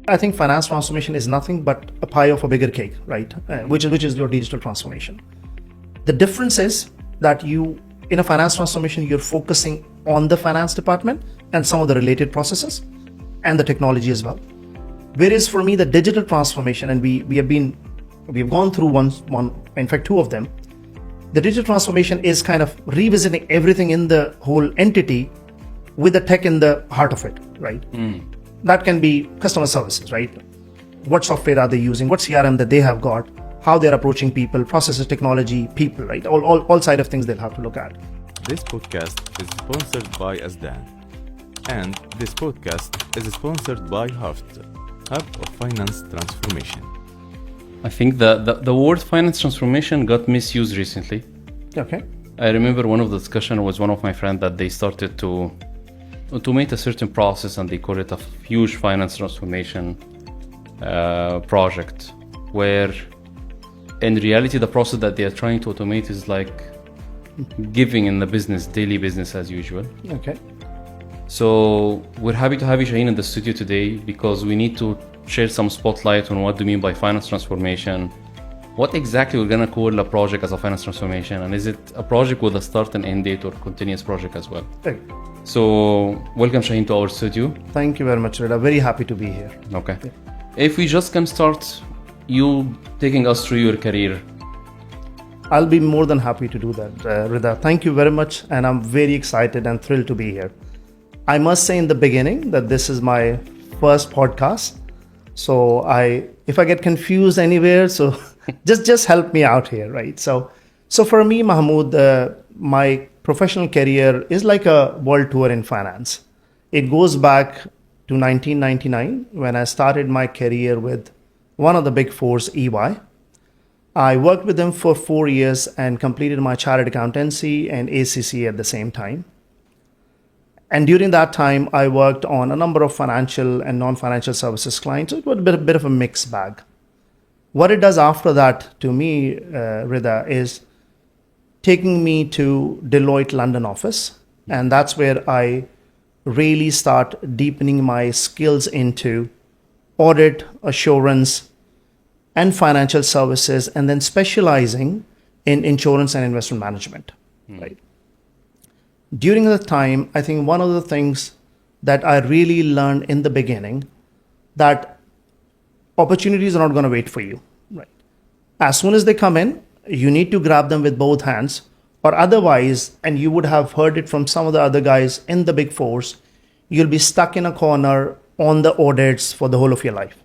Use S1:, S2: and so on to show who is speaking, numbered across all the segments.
S1: I think finance transformation is nothing but a pie of a bigger cake, right? Which is your digital transformation. The difference is that in a finance transformation, you're focusing on the finance department and some of the related processes and the technology as well. Whereas for me, the digital transformation, and we've gone through one, in fact, two of them. The digital transformation is kind of revisiting everything in the whole entity with the tech in the heart of it, right? That can be customer services, right? What software are they using? What CRM that they have got? How they're approaching people, processes, technology, people, right? All side of things they'll have to look at.
S2: This podcast is sponsored by Azdan. And this podcast is sponsored by Haft, Hub of Finance Transformation.
S3: I think the word finance transformation got misused recently.
S1: Okay.
S3: I remember one of the discussion was one of my friends that they started to automate a certain process and they call it a huge finance transformation project, where in reality the process that they are trying to automate is like giving in the business, daily business as usual.
S1: Okay.
S3: So we're happy to have you, Shaheen, in the studio today because we need to share some spotlight on what do you mean by finance transformation, what exactly we're going to call a project as a finance transformation, and is it a project with a start and end date or continuous project as well?
S1: Right.
S3: So welcome, Shaheen, to our studio.
S1: Thank you very much, Rida. Very happy to be here.
S3: Okay.
S1: Yeah.
S3: If we just can start you taking us through your career.
S1: I'll be more than happy to do that, Rida. Thank you very much, and I'm very excited and thrilled to be here. I must say in the beginning that this is my first podcast. So if I get confused anywhere, so just help me out here, right? So for me, Mahmood, my professional career is like a world tour in finance. It goes back to 1999 when I started my career with one of the big fours, EY. I worked with them for 4 years and completed my chartered accountancy and ACC at the same time. And during that time, I worked on a number of financial and non-financial services clients. So it was a bit of a mixed bag. What it does after that to me, Rida, is taking me to Deloitte London office. And that's where I really start deepening my skills into audit, assurance, and financial services, and then specializing in insurance and investment management, right? During the time, I think one of the things that I really learned in the beginning, that opportunities are not going to wait for you, right? As soon as they come in, you need to grab them with both hands, or otherwise, and you would have heard it from some of the other guys in the big fours, you'll be stuck in a corner on the audits for the whole of your life.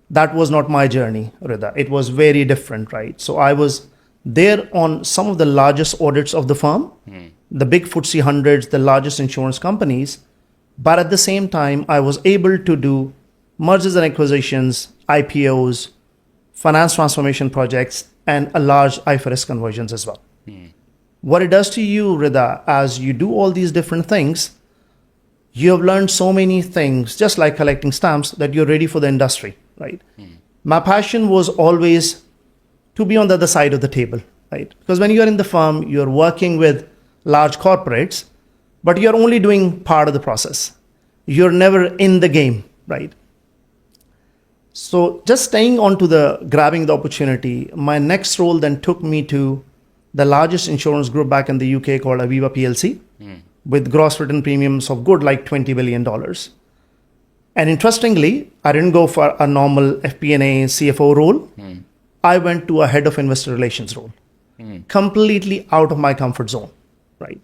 S1: That was not my journey, Rida. It was very different, right? So I was there on some of the largest audits of the firm, the big FTSE 100s, the largest insurance companies. But at the same time, I was able to do mergers and acquisitions, IPOs, finance transformation projects, and a large IFRS conversions as well. What it does to you, Rida, as you do all these different things, you have learned so many things, just like collecting stamps, that you're ready for the industry, right? My passion was always to be on the other side of the table, right? Because when you're in the firm, you're working with large corporates, but you're only doing part of the process. You're never in the game, right? So just staying on to grabbing the opportunity, my next role then took me to the largest insurance group back in the UK called Aviva PLC, with gross written premiums of good like $20 billion. And interestingly, I didn't go for a normal FP&A CFO role. I went to a head of investor relations role, completely out of my comfort zone, right?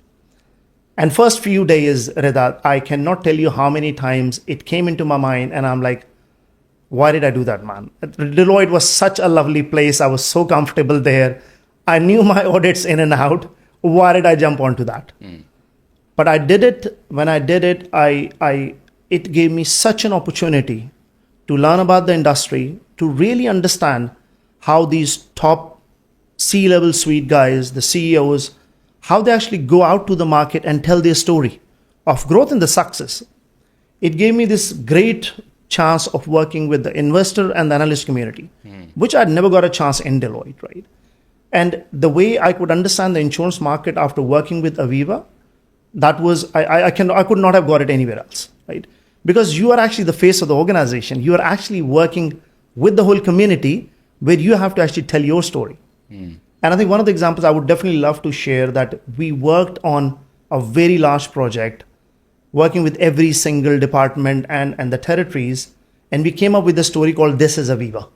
S1: And first few days, Rida, I cannot tell you how many times it came into my mind and I'm like, why did I do that, man? Deloitte was such a lovely place. I was so comfortable there. I knew my audits in and out. Why did I jump onto that? But I did it. When I did it, it gave me such an opportunity to learn about the industry, to really understand how these top C-level suite guys, the CEOs, how they actually go out to the market and tell their story of growth and the success. It gave me this great chance of working with the investor and the analyst community, which I'd never got a chance in Deloitte, right? And the way I could understand the insurance market after working with Aviva, that was, I could not have got it anywhere else, right? because you are actually the face of the organization. You are actually working with the whole community where you have to actually tell your story. And I think one of the examples I would definitely love to share, that we worked on a very large project, working with every single department and the territories. And we came up with a story called This is Aviva,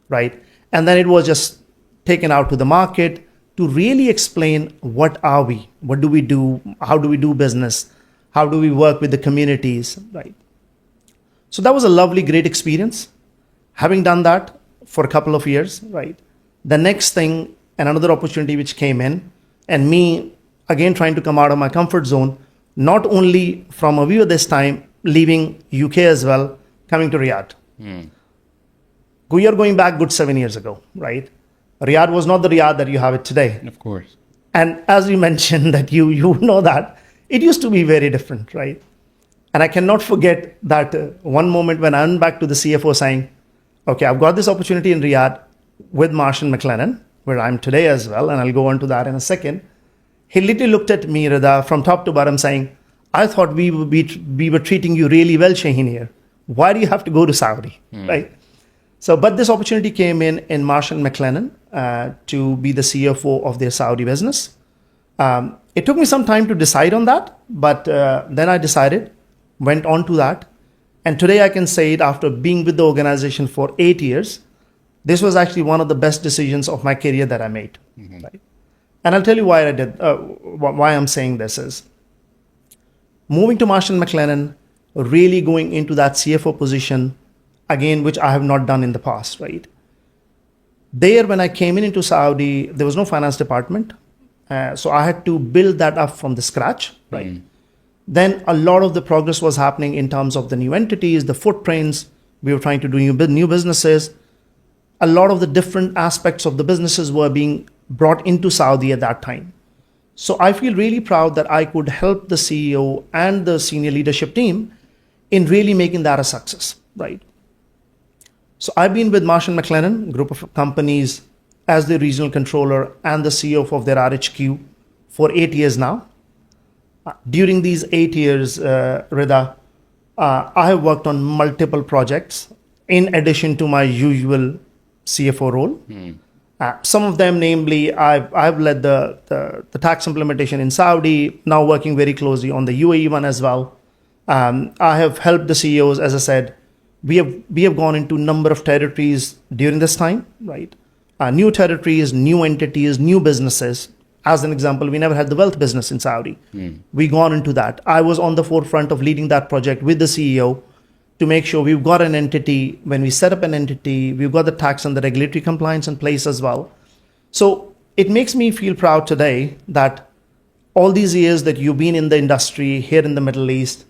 S1: right? And then it was just taken out to the market to really explain what are we, what do we do, how do we do business, how do we work with the communities, right? So that was a lovely, great experience. Having done that for a couple of years, right? The next thing, and another opportunity which came in, and me again trying to come out of my comfort zone, not only from Aviva this time, leaving UK as well, coming to Riyadh. We are going back good 7 years ago, right? Riyadh was not the Riyadh that you have it today.
S3: Of course.
S1: And as you mentioned that you know that, it used to be very different, right? And I cannot forget that one moment when I went back to the CFO saying, okay, I've got this opportunity in Riyadh with Marsh and McLennan, where I'm today as well, and I'll go on to that in a second. He literally looked at me, Rida, from top to bottom saying, I thought we were treating you really well, Shaheen, here. Why do you have to go to Saudi, right? So, but this opportunity came in Marsh and McLennan to be the CFO of their Saudi business. It took me some time to decide on that, but then I decided, went on to that. And today I can say it, after being with the organization for 8 years, this was actually one of the best decisions of my career that I made. Right? And I'll tell you why I did, why I'm saying this is, moving to Marsh and McLennan, really going into that CFO position, again, which I have not done in the past, right? There, when I came into Saudi, there was no finance department. So I had to build that up from the scratch, right? Then a lot of the progress was happening in terms of the new entities, the footprints. We were trying to do new businesses. A lot of the different aspects of the businesses were being brought into Saudi at that time. So I feel really proud that I could help the CEO and the senior leadership team in really making that a success, right? So I've been with Marsh & McLennan, group of companies, as the regional controller and the CEO of their RHQ for 8 years now. During these 8 years, Rida, I have worked on multiple projects in addition to my usual CFO role. Some of them, namely, I've led the tax implementation in Saudi, now working very closely on the UAE one as well. I have helped the CEOs, as I said. We have gone into a number of territories during this time, right? New territories, new entities, new businesses. As an example, we never had the wealth business in Saudi. We gone into that. I was on the forefront of leading that project with the CEO to make sure we've got an entity. When we set up an entity, we've got the tax and the regulatory compliance in place as well. So it makes me feel proud today that all these years that you've been in the industry here in the Middle East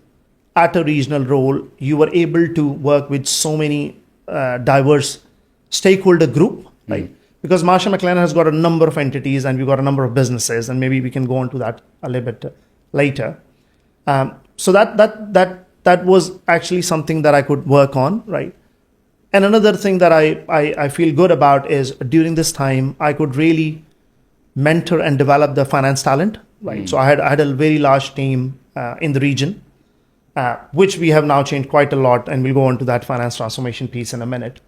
S1: at a regional role, you were able to work with so many diverse stakeholder group, right? Because Marsh & McLennan has got a number of entities and we've got a number of businesses, and maybe we can go into that a little bit later. So that was actually something that I could work on, right? And another thing that I feel good about is during this time, I could really mentor and develop the finance talent, right? So I had a very large team in the region, which we have now changed quite a lot, and we'll go on to that finance transformation piece in a minute.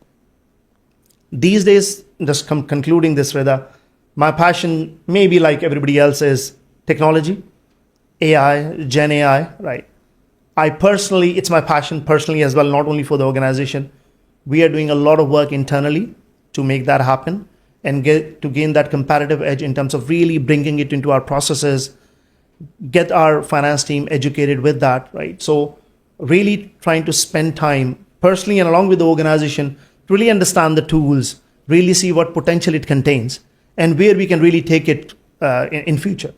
S1: These days, just concluding this, Rida, my passion, maybe like everybody else, is technology, AI, Gen AI, right? It's my passion personally as well, not only for the organization. We are doing a lot of work internally to make that happen and gain that competitive edge in terms of really bringing it into our processes, get our finance team educated with that, right? So really trying to spend time personally and along with the organization to really understand the tools, really see what potential it contains and where we can really take it in future.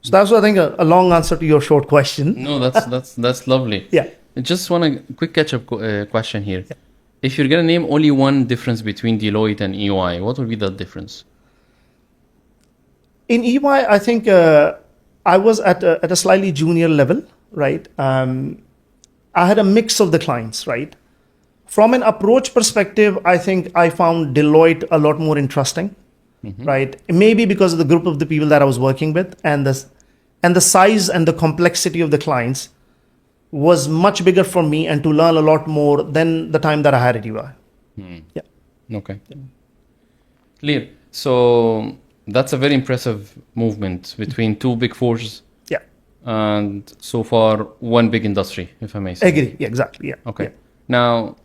S1: So that's, I think, a long answer to your short question.
S3: No, that's lovely.
S1: Yeah.
S3: I just want a quick catch-up question here. Yeah. If you're going to name only one difference between Deloitte and EY, what would be that difference?
S1: In EY, I think I was at a slightly junior level, right? I had a mix of the clients, right? From an approach perspective, I think I found Deloitte a lot more interesting, right? Maybe because of the group of the people that I was working with and the size and the complexity of the clients. was much bigger for me and to learn a lot more than the time that I had at UI. Yeah.
S3: Okay. Clear. So that's a very impressive movement between two big fours
S1: Yeah.
S3: and so far one big industry, if I may say.
S1: Agree. Yeah, exactly. Yeah.
S3: Okay.
S1: Yeah.
S3: Now,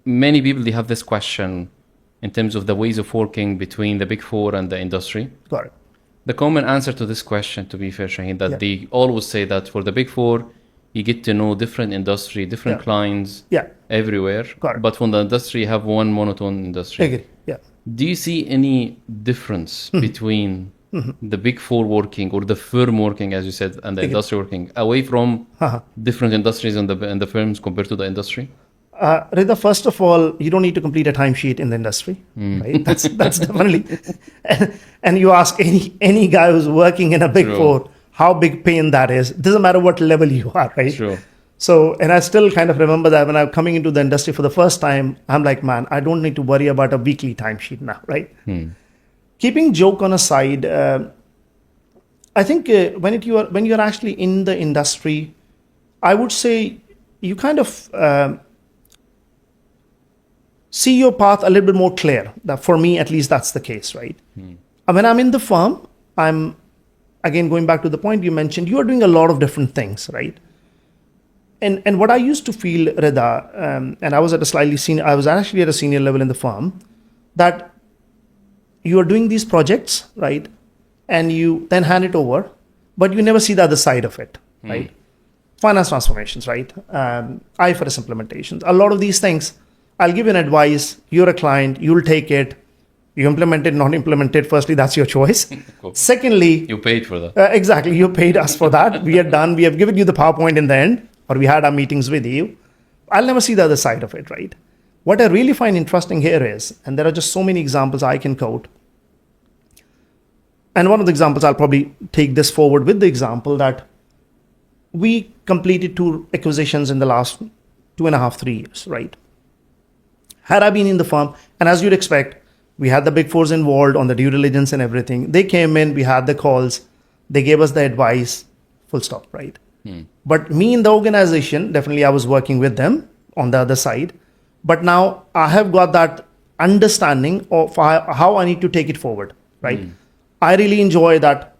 S3: many people, they have this question in terms of the ways of working between the big four and the industry.
S1: Got it.
S3: The common answer to this question, to be fair, Shaheen, that
S1: Yeah.
S3: they always say that for the big four, you get to know different industry, different
S1: Yeah.
S3: clients
S1: Yeah.
S3: everywhere.
S1: Got it.
S3: But from the industry, you have one monotone industry.
S1: Agree. Yeah.
S3: Do you see any difference between the big four working or the firm working, as you said, and the industry working away from different industries and the firms compared to the industry?
S1: Rida, first of all, you don't need to complete a timesheet in the industry, right? That's definitely. And you ask any guy who's working in a big
S3: True.
S1: four how big pain that is. It doesn't matter what level you are, right?
S3: Sure.
S1: So, and I still kind of remember that when I'm coming into the industry for the first time, I'm like, man, I don't need to worry about a weekly timesheet now, right? Keeping joke on aside, I think when you're actually in the industry, I would say you kind of see your path a little bit more clear. That for me, at least, that's the case, right? And when I'm in the firm, I'm again going back to the point you mentioned. You are doing a lot of different things, right? And what I used to feel, Rida, and I was actually at a senior level in the firm, that you are doing these projects, right? And you then hand it over, but you never see the other side of it, right? Finance transformations, right? IFRS implementations, a lot of these things. I'll give you an advice. You're a client, you'll take it. You implement it, not implement it. Firstly, that's your choice.
S3: Cool.
S1: Secondly,
S3: You paid for that.
S1: exactly, you paid us for that. We are done. We have given you the PowerPoint in the end, or we had our meetings with you. I'll never see the other side of it, right? What I really find interesting here is, and there are just so many examples I can quote. And one of the examples, I'll probably take this forward with the example that we completed 2 acquisitions in the last 2.5, 3 years, right? Had I been in the firm, and as you'd expect, we had the big fours involved on the due diligence and everything. They came in, we had the calls, they gave us the advice, full stop, right? But me in the organization, definitely I was working with them on the other side. But now I have got that understanding of how I need to take it forward, right? I really enjoy that.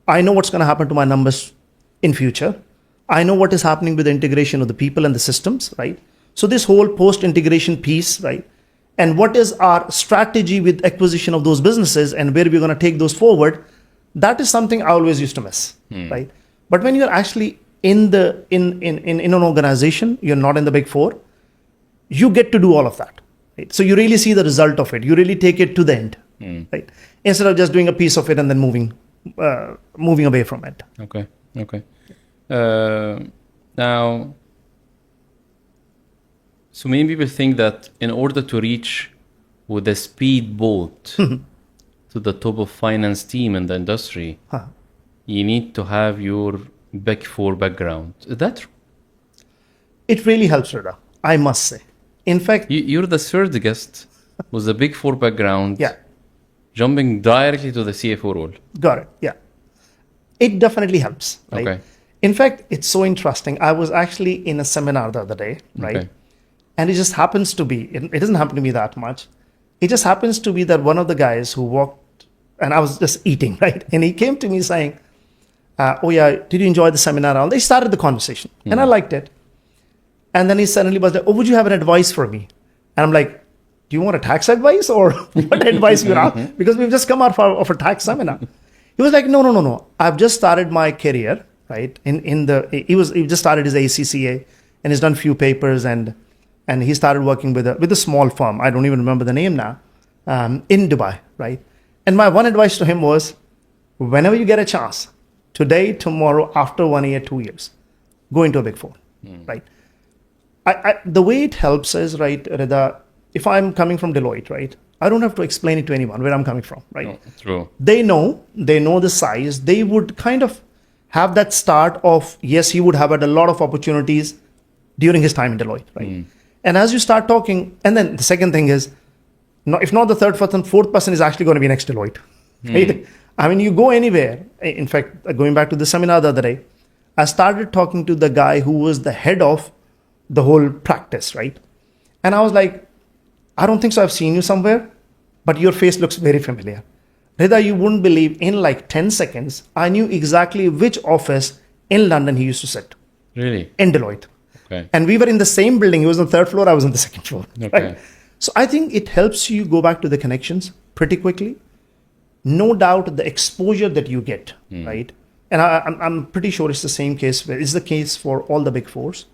S1: I know what's going to happen to my numbers in future. I know what is happening with the integration of the people and the systems, right? So this whole post-integration piece, right? And what is our strategy with acquisition of those businesses and where we're going to take those forward, that is something I always used to miss, right? But when you're actually in an organization, you're not in the big four, you get to do all of that, right? So you really see the result of it. You really take it to the end, right? Instead of just doing a piece of it and then moving away from it.
S3: Okay. Now, so many people think that in order to reach with a speedboat to the top of finance team in the industry, you need to have your Big Four background. Is that true?
S1: It really helps, Rida, I must say. In fact,
S3: You're the third guest with a Big Four background.
S1: Yeah.
S3: Jumping directly to the CFO role.
S1: got it. Yeah. It definitely helps, right?
S3: Okay.
S1: In fact, it's so interesting. I was actually in a seminar the other day, right?
S3: Okay.
S1: And it just happens to be, it doesn't happen to me that much. It just happens to be that one of the guys who walked, and I was just eating, right? And he came to me saying, oh yeah, did you enjoy the seminar? And they started the conversation and I liked it. And then he suddenly was like, oh, would you have an advice for me? And I'm like, do you want a tax advice or what advice you have? Because we've just come out of a tax seminar. He was like, no. I've just started my career, right? He just started his ACCA and he's done few papers and he started working with a small firm. I don't even remember the name now, in Dubai, right? And my one advice to him was, whenever you get a chance, today, tomorrow, after 1 year, 2 years, go into a big four, right? The way it helps is, right, Rida, if I'm coming from Deloitte, right, I don't have to explain it to anyone where I'm coming from, right?
S3: No, true.
S1: They know the size. They would kind of have that start of, yes, he would have had a lot of opportunities during his time in Deloitte, right? And as you start talking, and then the second thing is, if not the third person, fourth person is actually going to be next Deloitte, right? I mean, you go anywhere. In fact, going back to the seminar the other day, I started talking to the guy who was the head of the whole practice, right? And I was like, I don't think so. I've seen you somewhere, but your face looks very familiar. Rida, you wouldn't believe, in like 10 seconds, I knew exactly which office in London he used to sit.
S3: Really?
S1: In Deloitte.
S3: Okay.
S1: And we were in the same building. He was on the third floor, I was on the second floor.
S3: Okay.
S1: Right? So I think it helps you go back to the connections pretty quickly. No doubt the exposure that you get, right? And I'm pretty sure it's the same case. It's the case for all the big fours.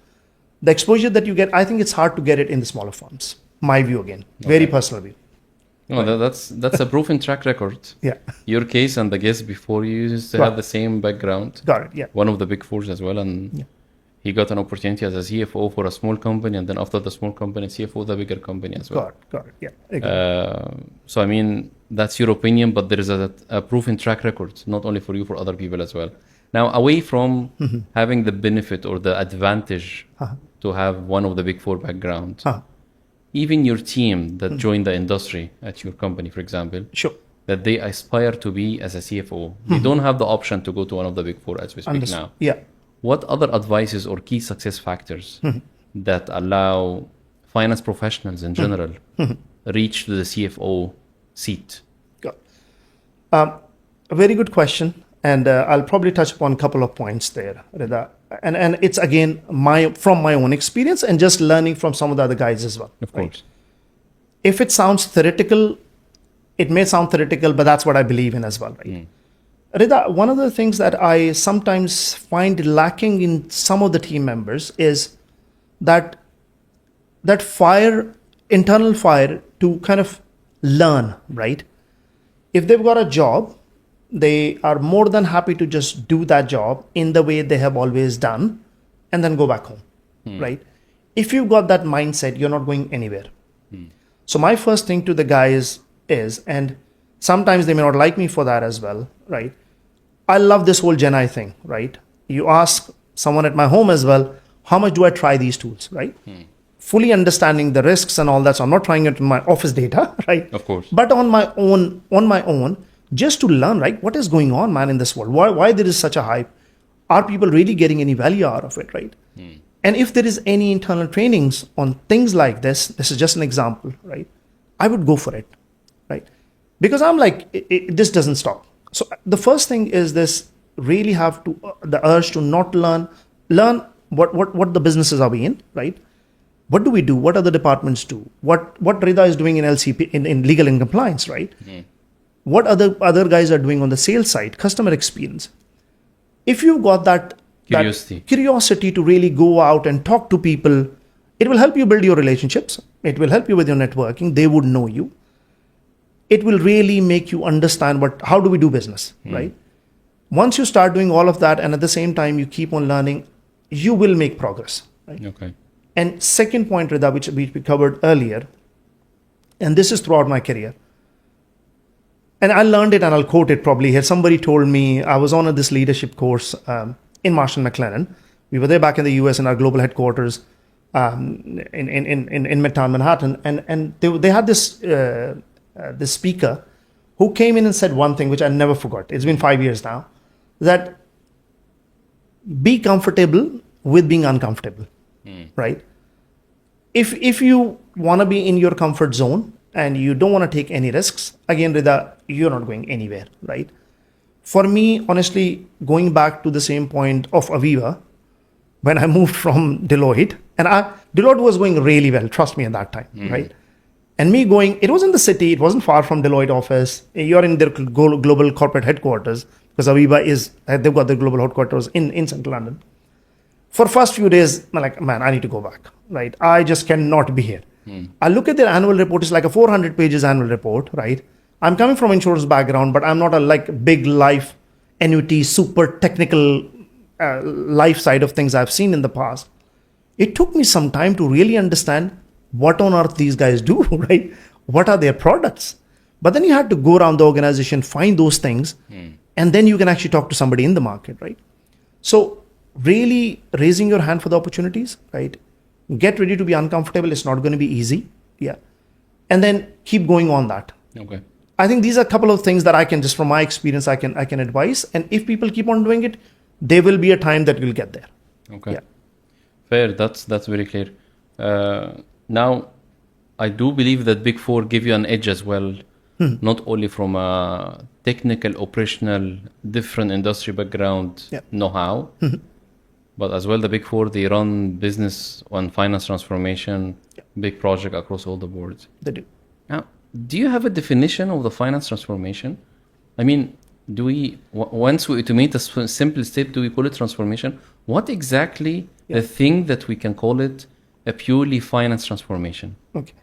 S1: The exposure that you get, I think it's hard to get it in the smaller firms. My view again, very personal view.
S3: No, that's a proven track record.
S1: Yeah.
S3: Your case and the guest before you used to have the same background.
S1: Got it, yeah.
S3: One of the big fours as well. And he got an opportunity as a CFO for a small company. And then after the small company, CFO of the bigger company as well.
S1: Got it, yeah. Exactly.
S3: So, I mean, that's your opinion, but there is a proven track record, not only for you, for other people as well. Now, away from having the benefit or the advantage to have one of the big four background, even your team that joined the industry at your company, for example,
S1: Sure.
S3: that they aspire to be as a CFO, they don't have the option to go to one of the big four as we speak now.
S1: Yeah.
S3: What other advices or key success factors that allow finance professionals in general reach to the CFO seat?
S1: Got it. A very good question. And I'll probably touch upon a couple of points there, Rida. And it's again from my own experience and just learning from some of the other guys as well.
S3: Of course.
S1: If it sounds theoretical, it may sound theoretical, but that's what I believe in as well, right? Rida, one of the things that I sometimes find lacking in some of the team members is that internal fire to kind of learn, right? If they've got a job, they are more than happy to just do that job in the way they have always done and then go back home, right? If you've got that mindset, you're not going anywhere. So my first thing to the guys is, and sometimes they may not like me for that as well, right? I love this whole Gen I thing, right? You ask someone at my home as well, how much do I try these tools, right? Fully understanding the risks and all that. So I'm not trying it in my office data, right?
S3: Of course.
S1: But on my own, just to learn, right? What is going on, man, in this world? Why there is such a hype? Are people really getting any value out of it, right? And if there is any internal trainings on things like this is just an example, right? I would go for it, right? Because I'm like, this doesn't stop. So the first thing is this: really have to the urge to not learn what the businesses are we in, right? What do we do? What other departments do? What Rida is doing in LCP in legal and compliance, right? What other guys are doing on the sales side, customer experience. If you've got that curiosity to really go out and talk to people, it will help you build your relationships. It will help you with your networking. They would know you. It will really make you understand how do we do business, right? Once you start doing all of that and at the same time you keep on learning, you will make progress, right?
S3: Okay.
S1: And second point, Rida, which we covered earlier, and this is throughout my career, and I learned it and I'll quote it probably here. Somebody told me, I was on this leadership course in Marsh & McLennan. We were there back in the US in our global headquarters in Midtown Manhattan. And they had this speaker who came in and said one thing, which I never forgot. It's been 5 years now, that be comfortable with being uncomfortable, right? If you want to be in your comfort zone and you don't want to take any risks, again, Rida, you're not going anywhere, right? For me, honestly, going back to the same point of Aviva, when I moved from Deloitte, and Deloitte was going really well, trust me, at that time, right? And me going, it was in the city, it wasn't far from Deloitte office. You're in their global corporate headquarters, because Aviva they've got their global headquarters in central London. For first few days, I'm like, man, I need to go back, right? I just cannot be here. I look at their annual report, it's like a 400 pages annual report, right? I'm coming from insurance background, but I'm not a big life annuity, super technical life side of things I've seen in the past. It took me some time to really understand what on earth these guys do, right? What are their products? But then you had to go around the organization, find those things, and then you can actually talk to somebody in the market, right? So really raising your hand for the opportunities, right? Get ready to be uncomfortable. It's not going to be easy. Yeah. And then keep going on that.
S3: Okay.
S1: I think these are a couple of things that I can, just from my experience, I can advise. And if people keep on doing it, there will be a time that you'll get there.
S3: Okay.
S1: Yeah.
S3: Fair. That's very clear. Now, I do believe that Big Four give you an edge as well, not only from a technical, operational, different industry background
S1: Yeah.
S3: know-how, but as well the Big Four, they run business on finance transformation, big project across all the boards.
S1: They do.
S3: Now, do you have a definition of the finance transformation? I mean, do we once we automate a simple step, do we call it transformation? What exactly the thing that we can call it a purely finance transformation?
S1: Okay.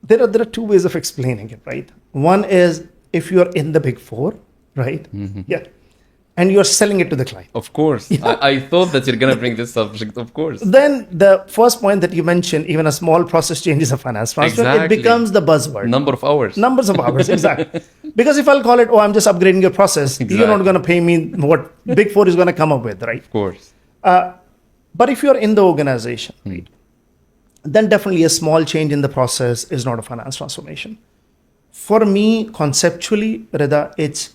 S1: There are two ways of explaining it, right? One is if you're in the Big Four, right? Yeah. And you're selling it to the client.
S3: Of course. I thought that you're going to bring this subject, of course.
S1: Then the first point that you mentioned, even a small process changes a finance transfer, it becomes the buzzword.
S3: Number of hours.
S1: Numbers of hours, exactly. Because if I'll call it, I'm just upgrading your process, you're not going to pay me what Big Four is going to come up with, right?
S3: Of course.
S1: But if you're in the organization, right, then definitely a small change in the process is not a finance transformation. For me, conceptually, Rida, it's